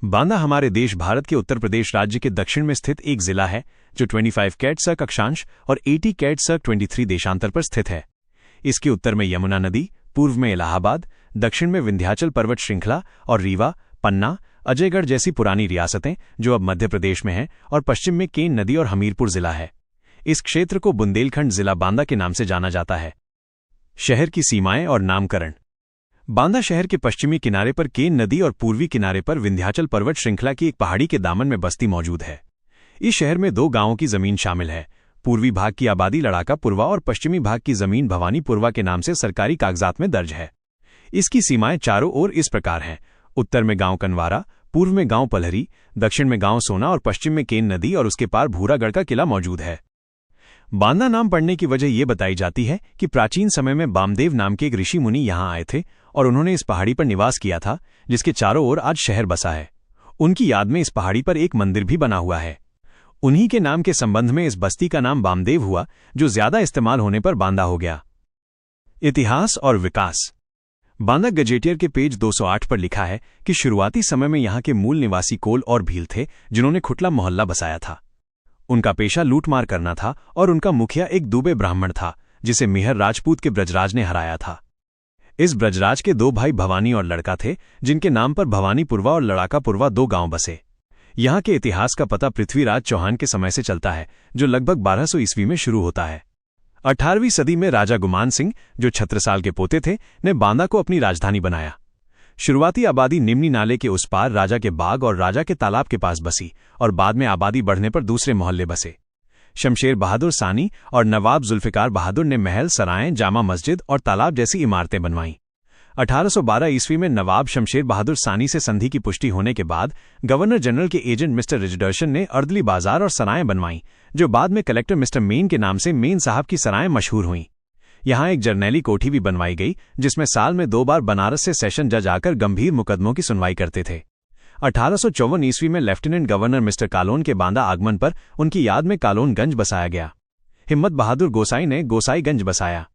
बांदा हमारे देश भारत के उत्तर प्रदेश राज्य के दक्षिण में स्थित एक जिला है जो 25 कैट अक्षांश और 80 कैट 23 देशांतर पर स्थित है। इसके उत्तर में यमुना नदी, पूर्व में इलाहाबाद, दक्षिण में विंध्याचल पर्वत श्रृंखला और रीवा, पन्ना, अजयगढ़ जैसी पुरानी रियासतें जो अब मध्य प्रदेश में हैं, और पश्चिम में केन नदी और हमीरपुर जिला है। इस क्षेत्र को बुंदेलखंड जिला बांदा के नाम से जाना जाता है। शहर की सीमाएं और नामकरण। बांदा शहर के पश्चिमी किनारे पर केन नदी और पूर्वी किनारे पर विंध्याचल पर्वत श्रृंखला की एक पहाड़ी के दामन में बस्ती मौजूद है। इस शहर में 2 गांवों की जमीन शामिल है। पूर्वी भाग की आबादी लड़ाका पुरवा और पश्चिमी भाग की जमीन भवानी पुरवा के नाम से सरकारी कागजात में दर्ज है। इसकी सीमाएं चारों ओर इस प्रकार हैं। उत्तर में गांव कनवारा, पूर्व में गांव पलहरी, दक्षिण में गांव सोना और पश्चिम में केन नदी और उसके पार भूरागढ़ का किला मौजूद है। बांदा नाम पड़ने की वजह यह बताई जाती है कि प्राचीन समय में बामदेव नाम के एक ऋषि मुनि यहां आए थे और उन्होंने इस पहाड़ी पर निवास किया था, जिसके चारों ओर आज शहर बसा है। उनकी याद में इस पहाड़ी पर एक मंदिर भी बना हुआ है। उन्हीं के नाम के संबंध में इस बस्ती का नाम बामदेव हुआ, जो ज्यादा इस्तेमाल होने पर बांदा हो गया। इतिहास और विकास। बांदा गजेटियर के पेज 208 पर लिखा है कि शुरुआती समय में यहां के मूल निवासी कोल और भील थे, जिन्होंने खुटला मोहल्ला बसाया था। उनका पेशा लूटमार करना था और उनका मुखिया एक दूबे ब्राह्मण था, जिसे मिहर राजपूत के ब्रजराज ने हराया था। इस ब्रजराज के 2 भाई भवानी और लड़का थे, जिनके नाम पर भवानी पुरवा और लड़ाका पुरवा 2 गांव बसे। यहाँ के इतिहास का पता पृथ्वीराज चौहान के समय से चलता है, जो लगभग 1200 ईस्वी में शुरू होता है। 18वीं सदी में राजा गुमान सिंह, जो छत्रसाल के पोते थे, ने बांदा को अपनी राजधानी बनाया। शुरुआती आबादी निम्नी नाले के उस पार राजा के बाग और राजा के तालाब के पास बसी और बाद में आबादी बढ़ने पर दूसरे मोहल्ले बसे। शमशेर बहादुर सानी और नवाब जुल्फिकार बहादुर ने महल, सराएं, जामा मस्जिद और तालाब जैसी इमारतें बनवाईं। 1812 ईस्वी में नवाब शमशेर बहादुर सानी से संधि की पुष्टि होने के बाद गवर्नर जनरल के एजेंट मिस्टर रिजर्डर्शन ने अर्दली बाजार और सराएं बनवाईं, जो बाद में कलेक्टर मिस्टर मेन के नाम से मेन साहब की सराएं मशहूर हुईं। यहाँ एक जर्नैली कोठी भी बनवाई गई, जिसमें साल में 2 बार बनारस से सेशन जज आकर गंभीर मुकदमों की सुनवाई करते थे। 1854 ईस्वी में लेफ्टिनेंट गवर्नर मिस्टर कालोन के बांदा आगमन पर उनकी याद में कालोनगंज बसाया गया। हिम्मत बहादुर गोसाई ने गोसाईगंज बसाया।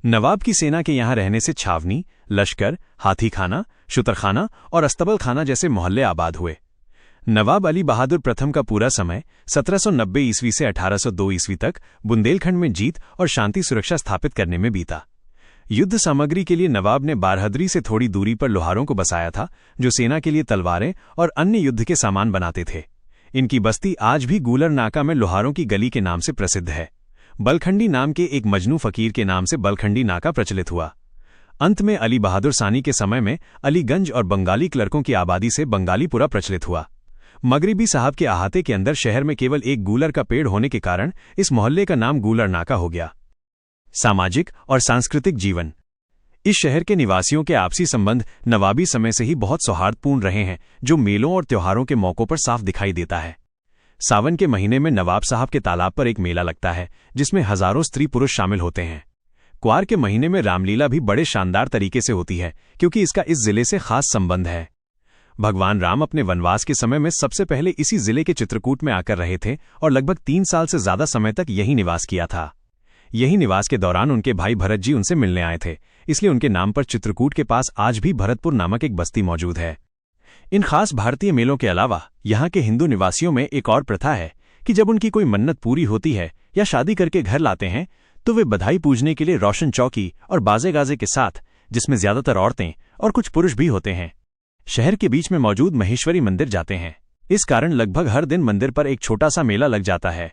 नवाब की सेना के यहाँ रहने से छावनी, लश्कर, हाथीखाना, शुतरखाना और अस्तबल खाना जैसे मोहल्ले आबाद हुए। नवाब अली बहादुर प्रथम का पूरा समय 1790 ईस्वी से 1802 ईस्वी तक बुंदेलखंड में जीत और शांति सुरक्षा स्थापित करने में बीता। युद्ध सामग्री के लिए नवाब ने बारहदरी से थोड़ी दूरी पर लोहारों को बसाया था, जो सेना के लिए तलवारें और अन्य युद्ध के सामान बनाते थे। इनकी बस्ती आज भी गूलर नाका में लोहारों की गली के नाम से प्रसिद्ध है। बलखंडी नाम के एक मजनू फकीर के नाम से बलखंडी नाका प्रचलित हुआ। अंत में अली बहादुर सानी के समय में अलीगंज और बंगाली क्लर्कों की आबादी से बंगालीपुरा प्रचलित हुआ। मगरिबी साहब के अहाते के अंदर शहर में केवल एक गूलर का पेड़ होने के कारण इस मोहल्ले का नाम गूलर नाका हो गया। सामाजिक और सांस्कृतिक जीवन। इस शहर के निवासियों के आपसी संबंध नवाबी समय से ही बहुत सौहार्दपूर्ण रहे हैं, जो मेलों और त्योहारों के मौकों पर साफ दिखाई देता है। सावन के महीने में नवाब साहब के तालाब पर एक मेला लगता है, जिसमें हजारों स्त्री पुरुष शामिल होते हैं। क्वार के महीने में रामलीला भी बड़े शानदार तरीके से होती है, क्योंकि इसका इस जिले से खास संबंध है। भगवान राम अपने वनवास के समय में सबसे पहले इसी जिले के चित्रकूट में आकर रहे थे और लगभग 3 साल से ज्यादा समय तक यही निवास किया था। यही निवास के दौरान उनके भाई भरत जी उनसे मिलने आए थे, इसलिए उनके नाम पर चित्रकूट के पास आज भी भरतपुर नामक एक बस्ती मौजूद है। इन खास भारतीय मेलों के अलावा यहाँ के हिंदू निवासियों में एक और प्रथा है कि जब उनकी कोई मन्नत पूरी होती है या शादी करके घर लाते हैं, तो वे बधाई पूजने के लिए रोशन चौकी और बाजे गाजे के साथ, जिसमें ज्यादातर औरतें और कुछ पुरुष भी होते हैं, शहर के बीच में मौजूद महेश्वरी मंदिर जाते हैं। इस कारण लगभग हर दिन मंदिर पर एक छोटा सा मेला लग जाता है,